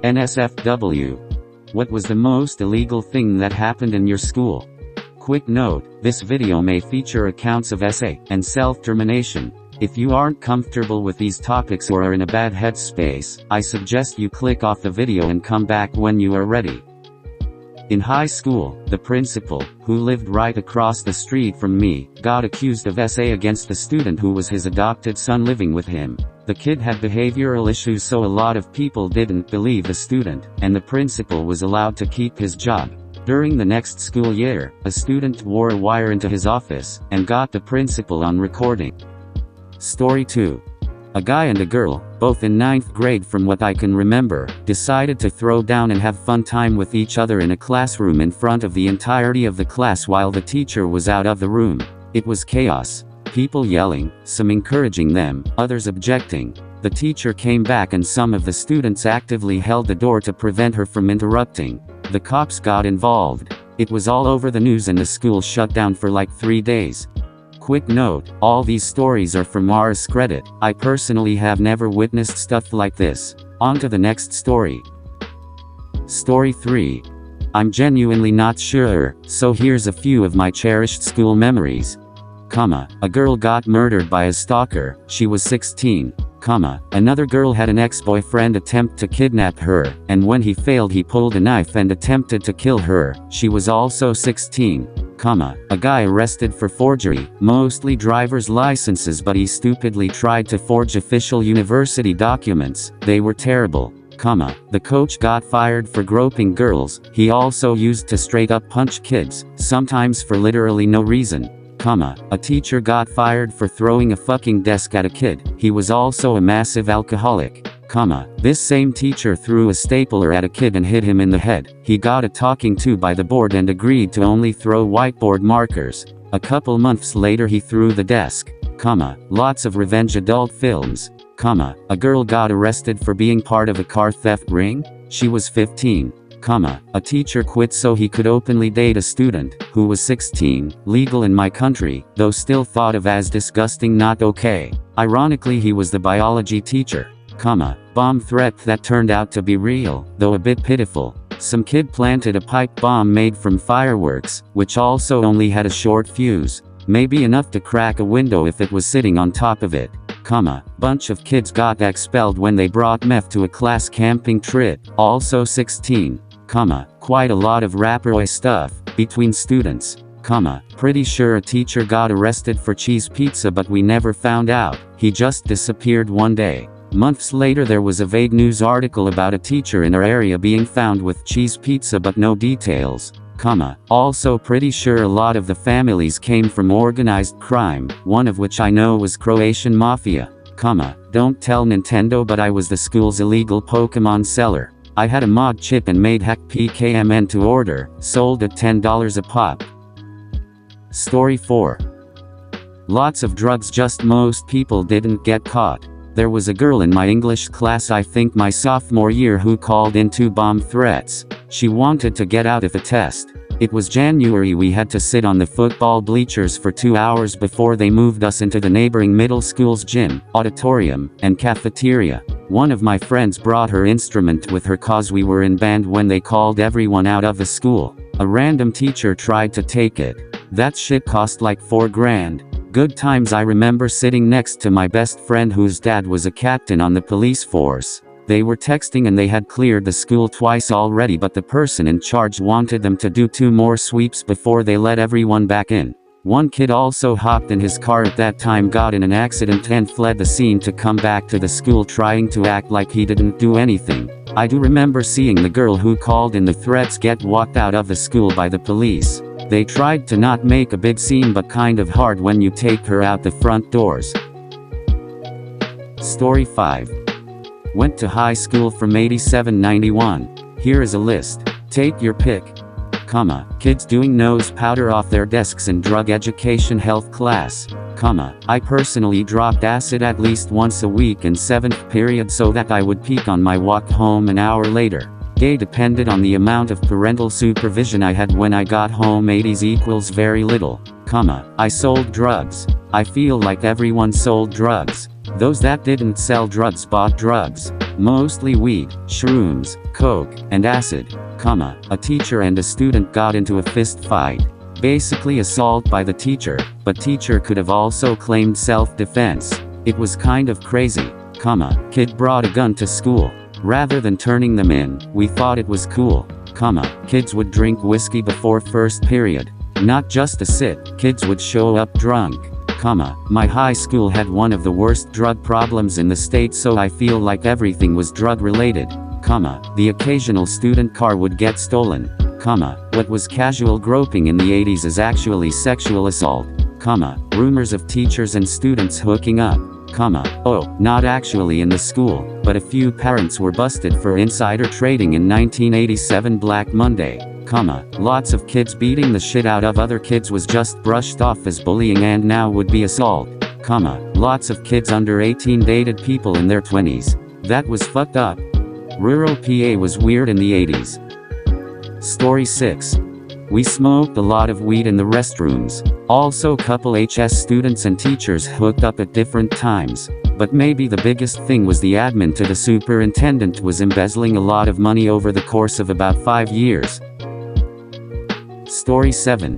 NSFW. What was the most illegal thing that happened in your school? Quick note, this video may feature accounts of SA and self-termination. If you aren't comfortable with these topics or are in a bad headspace, I suggest you click off the video and come back when you are ready. In high school, the principal, who lived right across the street from me, got accused of SA against the student who was his adopted son living with him. The kid had behavioral issues, so a lot of people didn't believe the student, and the principal was allowed to keep his job. During the next school year, a student wore a wire into his office, and got the principal on recording. Story 2. A guy and a girl, both in 9th grade from what I can remember, decided to throw down and have fun time with each other in a classroom in front of the entirety of the class while the teacher was out of the room. It was chaos. People yelling, some encouraging them, others objecting. The teacher came back and some of the students actively held the door to prevent her from interrupting. The cops got involved. It was all over the news and the school shut down for like 3 days. Quick note, all these stories are from Mars credit. I personally have never witnessed stuff like this. On to the next story. Story 3. I'm genuinely not sure, so here's a few of my cherished school memories. A girl got murdered by a stalker. She was 16. Another girl had an ex-boyfriend attempt to kidnap her, and when he failed he pulled a knife and attempted to kill her. She was also 16. A guy arrested for forgery, mostly driver's licenses, but he stupidly tried to forge official university documents. They were terrible. The coach got fired for groping girls. He also used to straight up punch kids, sometimes for literally no reason. A teacher got fired for throwing a fucking desk at a kid. He was also a massive alcoholic. This same teacher threw a stapler at a kid and hit him in the head. He got a talking to by the board and agreed to only throw whiteboard markers. A couple months later he threw the desk. Lots of revenge adult films. A girl got arrested for being part of a car theft ring. She was 15. A teacher quit so he could openly date a student, who was 16, legal in my country, though still thought of as disgusting, not okay. Ironically, he was the biology teacher. Bomb threat that turned out to be real, though a bit pitiful. Some kid planted a pipe bomb made from fireworks, which also only had a short fuse. Maybe enough to crack a window if it was sitting on top of it. Bunch of kids got expelled when they brought meth to a class camping trip, also 16. Quite a lot of rapper stuff between students. Pretty sure a teacher got arrested for cheese pizza, but we never found out. He just disappeared one day. Months later there was a vague news article about a teacher in our area being found with cheese pizza, but no details. Also pretty sure a lot of the families came from organized crime, one of which I know was Croatian mafia. Don't tell Nintendo, but I was the school's illegal Pokemon seller. I had a mod chip and made hack PKMN to order, sold at $10 a pop. Story 4. Lots of drugs, just most people didn't get caught. There was a girl in my English class, I think my sophomore year, who called in 2 bomb threats. She wanted to get out of a test. It was January. We had to sit on the football bleachers for 2 hours before they moved us into the neighboring middle school's gym, auditorium, and cafeteria. One of my friends brought her instrument with her cause we were in band when they called everyone out of the school. A random teacher tried to take it. That shit cost like $4 grand. Good times. I remember sitting next to my best friend whose dad was a captain on the police force. They were texting and they had cleared the school twice already, but the person in charge wanted them to do 2 more sweeps before they let everyone back in. One kid also hopped in his car at that time, got in an accident and fled the scene to come back to the school trying to act like he didn't do anything. I do remember seeing the girl who called in the threats get walked out of the school by the police. They tried to not make a big scene, but kind of hard when you take her out the front doors. Story 5. Went to high school from 87-91. Here is a list. Take your pick. Kids doing nose powder off their desks in drug education health class. I personally dropped acid at least once a week in 7th period so that I would peak on my walk home an hour later. Gay depended on the amount of parental supervision I had when I got home. 80s equals very little. I sold drugs. I feel like everyone sold drugs. Those that didn't sell drugs bought drugs. Mostly weed, shrooms, coke, and acid, a teacher and a student got into a fist fight. Basically assault by the teacher, but teacher could have also claimed self-defense. It was kind of crazy, kid brought a gun to school. Rather than turning them in, we thought it was cool, kids would drink whiskey before first period. Not just to sit, kids would show up drunk, my high school had one of the worst drug problems in the state, so I feel like everything was drug related, the occasional student car would get stolen, what was casual groping in the 80s is actually sexual assault, rumors of teachers and students hooking up, not actually in the school, but a few parents were busted for insider trading in 1987 Black Monday, lots of kids beating the shit out of other kids was just brushed off as bullying and now would be assault, lots of kids under 18 dated people in their 20s. That was fucked up. Rural PA was weird in the 80s. Story 6. We smoked a lot of weed in the restrooms. Also couple HS students and teachers hooked up at different times. But maybe the biggest thing was the admin to the superintendent was embezzling a lot of money over the course of about 5 years. Story 7.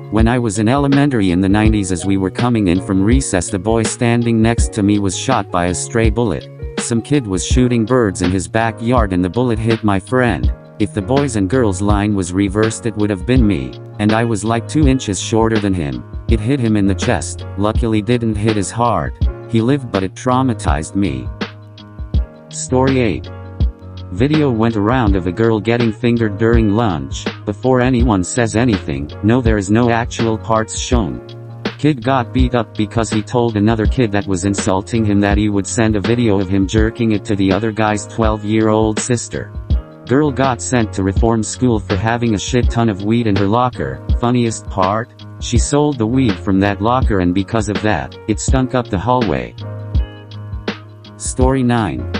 When I was in elementary in the 90s, as we were coming in from recess, the boy standing next to me was shot by a stray bullet. Some kid was shooting birds in his backyard and the bullet hit my friend. If the boys and girls line was reversed, it would have been me, and I was like 2 inches shorter than him. It hit him in the chest, luckily didn't hit his heart. He lived, but it traumatized me. Story 8. Video went around of a girl getting fingered during lunch. Before anyone says anything, no, there is no actual parts shown. Kid got beat up because he told another kid that was insulting him that he would send a video of him jerking it to the other guy's 12-year-old sister. Girl got sent to reform school for having a shit ton of weed in her locker. Funniest part? She sold the weed from that locker, and because of that, it stunk up the hallway. Story 9.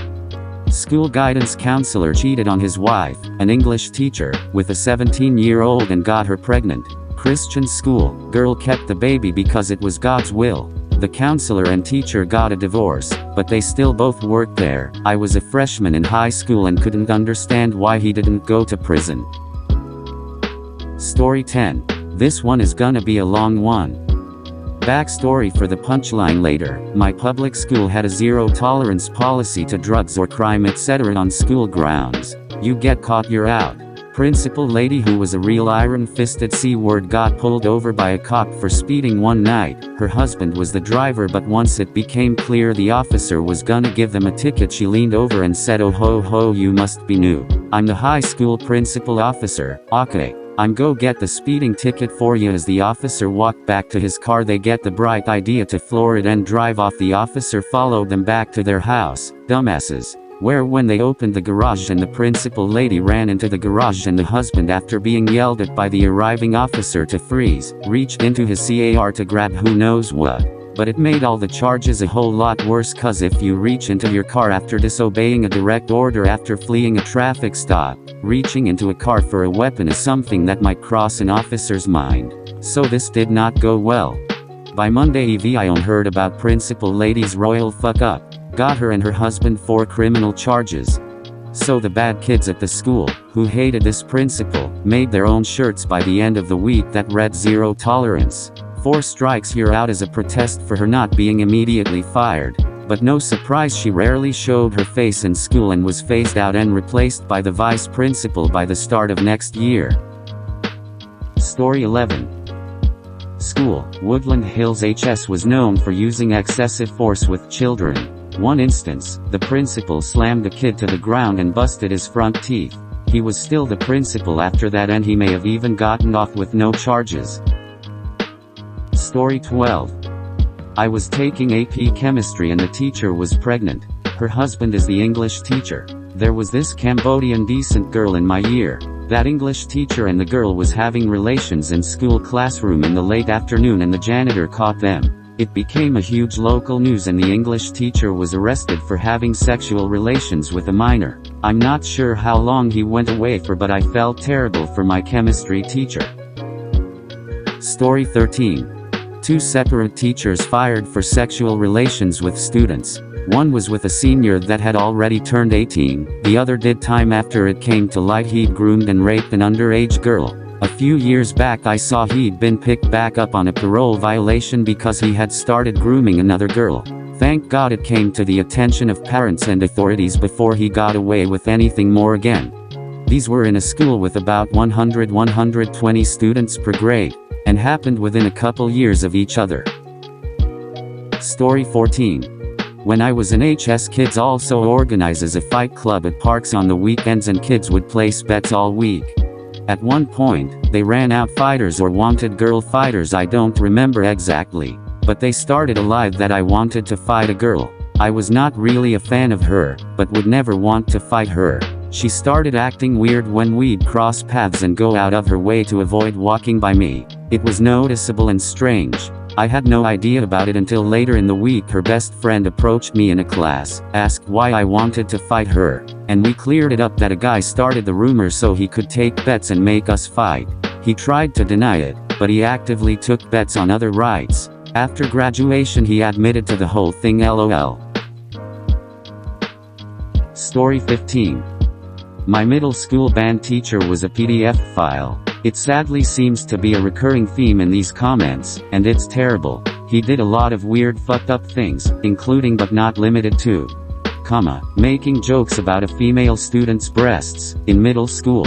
School guidance counselor cheated on his wife, an English teacher, with a 17-year-old and got her pregnant. Christian school, girl kept the baby because it was God's will. The counselor and teacher got a divorce, but they still both worked there. I was a freshman in high school and couldn't understand why he didn't go to prison. Story 10. This one is gonna be a long one. Backstory for the punchline later. My public school had a zero-tolerance policy to drugs or crime etc. on school grounds. You get caught, you're out. Principal lady, who was a real iron-fisted C-word, got pulled over by a cop for speeding one night. Her husband was the driver, but once it became clear the officer was gonna give them a ticket, she leaned over and said, "Oh ho ho, you must be new. I'm the high school principal officer. Okay, I'm go get the speeding ticket for you." As the officer walked back to his car, they get the bright idea to floor it and drive off. The officer followed them back to their house. Dumbasses. Where when they opened the garage and the principal lady ran into the garage, and the husband, after being yelled at by the arriving officer to freeze, reached into his car to grab who knows what. But it made all the charges a whole lot worse, cause if you reach into your car after disobeying a direct order after fleeing a traffic stop, reaching into a car for a weapon is something that might cross an officer's mind. So this did not go well. By Monday I heard about principal lady's royal fuck up. Got her and her husband 4 criminal charges. So the bad kids at the school, who hated this principal, made their own shirts by the end of the week that read "Zero Tolerance. 4 strikes, you're out" as a protest for her not being immediately fired. But no surprise, she rarely showed her face in school and was phased out and replaced by the vice principal by the start of next year. Story 11. School, Woodland Hills HS was known for using excessive force with children. One instance, the principal slammed a kid to the ground and busted his front teeth. He was still the principal after that, and he may have even gotten off with no charges. Story 12. I was taking AP chemistry and the teacher was pregnant. Her husband is the English teacher. There was this Cambodian decent girl in my year. That English teacher and the girl was having relations in school classroom in the late afternoon, and the janitor caught them. It became a huge local news, and the English teacher was arrested for having sexual relations with a minor. I'm not sure how long he went away for, but I felt terrible for my chemistry teacher. Story 13. 2 separate teachers fired for sexual relations with students. One was with a senior that had already turned 18, the other did time after it came to light he'd groomed and raped an underage girl. A few years back I saw he'd been picked back up on a parole violation because he had started grooming another girl. Thank God it came to the attention of parents and authorities before he got away with anything more again. These were in a school with about 100-120 students per grade, and happened within a couple years of each other. Story 14. When I was in HS, kids also organizes a fight club at parks on the weekends, and kids would place bets all week. At one point, they ran out fighters or wanted girl fighters, I don't remember exactly, but they started a lie that I wanted to fight a girl. I was not really a fan of her, but would never want to fight her. She started acting weird when we'd cross paths and go out of her way to avoid walking by me. It was noticeable and strange. I had no idea about it until later in the week her best friend approached me in a class, asked why I wanted to fight her, and we cleared it up that a guy started the rumor so he could take bets and make us fight. He tried to deny it, but he actively took bets on other rights. After graduation he admitted to the whole thing, LOL. Story 15. My middle school band teacher was a PDF file. It sadly seems to be a recurring theme in these comments, and it's terrible. He did a lot of weird fucked up things, including but not limited to, making jokes about a female student's breasts, in middle school,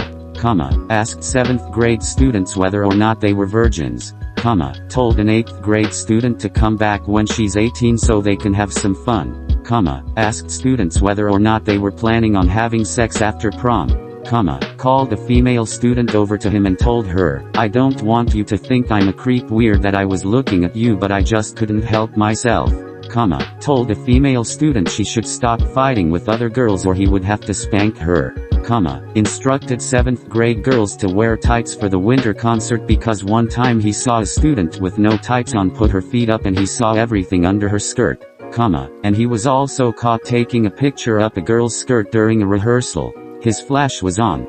asked 7th grade students whether or not they were virgins, told an 8th grade student to come back when she's 18 so they can have some fun, asked students whether or not they were planning on having sex after prom, called a female student over to him and told her, I don't want you to think I'm a creep weird that I was looking at you but I just couldn't help myself, told a female student she should stop fighting with other girls or he would have to spank her, instructed 7th grade girls to wear tights for the winter concert because one time he saw a student with no tights on put her feet up and he saw everything under her skirt, and he was also caught taking a picture up a girl's skirt during a rehearsal. His flash was on.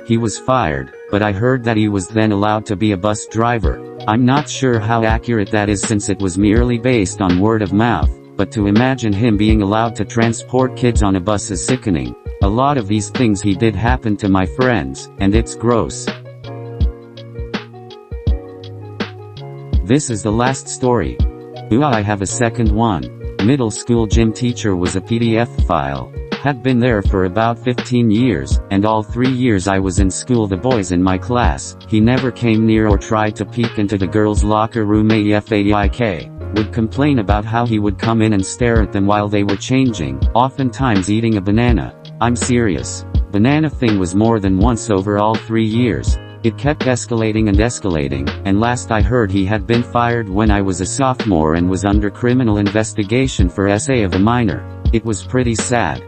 He was fired, but I heard that he was then allowed to be a bus driver. I'm not sure how accurate that is since it was merely based on word of mouth, but to imagine him being allowed to transport kids on a bus is sickening. A lot of these things he did happen to my friends, and it's gross. This is the last story. I have a second one. Middle school gym teacher was a PDF file. Had been there for about 15 years, and all 3 years I was in school the boys in my class, he never came near or tried to peek into the girls' locker room. AFAIK would complain about how he would come in and stare at them while they were changing, oftentimes eating a banana. I'm serious. Banana thing was more than once over all 3 years. It kept escalating and escalating, and last I heard he had been fired when I was a sophomore and was under criminal investigation for SA of a minor. It was pretty sad.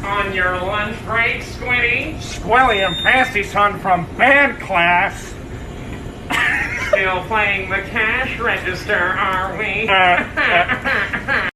On your lunch break, Squinty? Squilly and Passy son from band class. Still playing the cash register, are we?